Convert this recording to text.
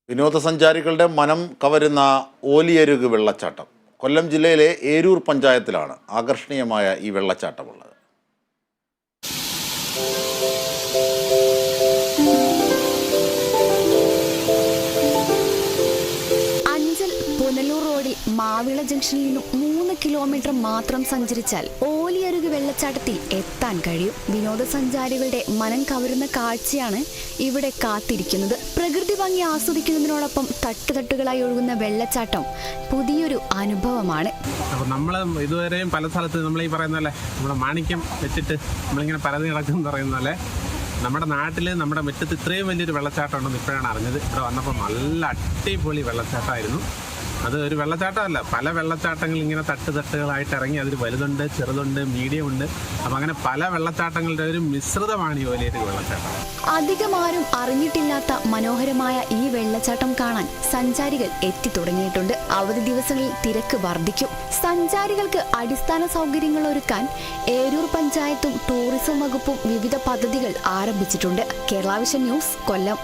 വിനോദസഞ്ചാരികളുടെ മനം കവരുന്ന ഓലിയരുക് വെള്ളച്ചാട്ടം കൊല്ലം ജില്ലയിലെ ഏരൂർ പഞ്ചായത്തിലാണ് ആകർഷണീയമായ ഈ വെള്ളച്ചാട്ടമുള്ളത്. പുനലൂർ റോഡിൽ മാവിള ജംഗ്ഷനിൽ നിന്നും 3 കിലോമീറ്റർ മാത്രം സഞ്ചരിച്ചാൽ ഓലിയരുക് വെള്ളച്ചാട്ടത്തിൽ എത്താൻ കഴിയും. വിനോദസഞ്ചാരികളുടെ മനം കവരുന്ന കാഴ്ചയാണ് ഇവിടെ കാത്തിരിക്കുന്നത്. പ്രകൃതി ഭംഗി ആസ്വദിക്കുന്നതിനോടൊപ്പം തട്ടുതട്ടുകളായി ഒഴുകുന്ന വെള്ളച്ചാട്ടം പുതിയൊരു അനുഭവമാണ്. അപ്പോൾ നമ്മൾ ഇതുവരെയും പല സ്ഥലത്ത് നമ്മൾ ഈ പറയുന്ന പോലെ നമ്മുടെ മാണിക്യം വെച്ചിട്ട് നമ്മളിങ്ങനെ പരതി കിടക്കും പറയുന്ന പോലെ നമ്മുടെ നാട്ടിൽ നമ്മുടെ മുറ്റത്ത് ഇത്രയും വലിയൊരു വെള്ളച്ചാട്ടം ഉണ്ടെന്ന് ഇപ്പോഴാണ് അറിഞ്ഞത്. ഇവിടെ വന്നപ്പോൾ നല്ല അടിപൊളി വെള്ളച്ചാട്ടമായിരുന്നു. അത് ഒരു വെള്ളച്ചാട്ടമല്ല, പല വെള്ളച്ചാട്ടങ്ങൾ ഇങ്ങനെ തട്ടുകളായിട്ട് ഇറങ്ങി. അതിൽ വലുതുണ്ട്, ചെറുതുണ്ട്, മീഡിയം ഉണ്ട്. അപ്പം അങ്ങനെ പല വെള്ളച്ചാട്ടങ്ങളുടെ ഒരു മിശ്രിതമാണ് ഈ ഓലിയരുക് വെള്ളച്ചാട്ടം. അധികം ആരും അറിഞ്ഞിട്ടില്ലാത്ത മനോഹരമായ ഈ വെള്ളച്ചാട്ടം കാണാൻ സഞ്ചാരികൾ എത്തിത്തുടങ്ങിയിട്ടുണ്ട്. അവധി ദിവസങ്ങളിൽ തിരക്ക് വർദ്ധിക്കും. സഞ്ചാരികൾക്ക് അടിസ്ഥാന സൗകര്യങ്ങൾ ഒരുക്കാൻ ഏരൂർ പഞ്ചായത്തും ടൂറിസം വകുപ്പും വിവിധ പദ്ധതികൾ ആരംഭിച്ചിട്ടുണ്ട്. കേരള വിഷൻ ന്യൂസ്, കൊല്ലം.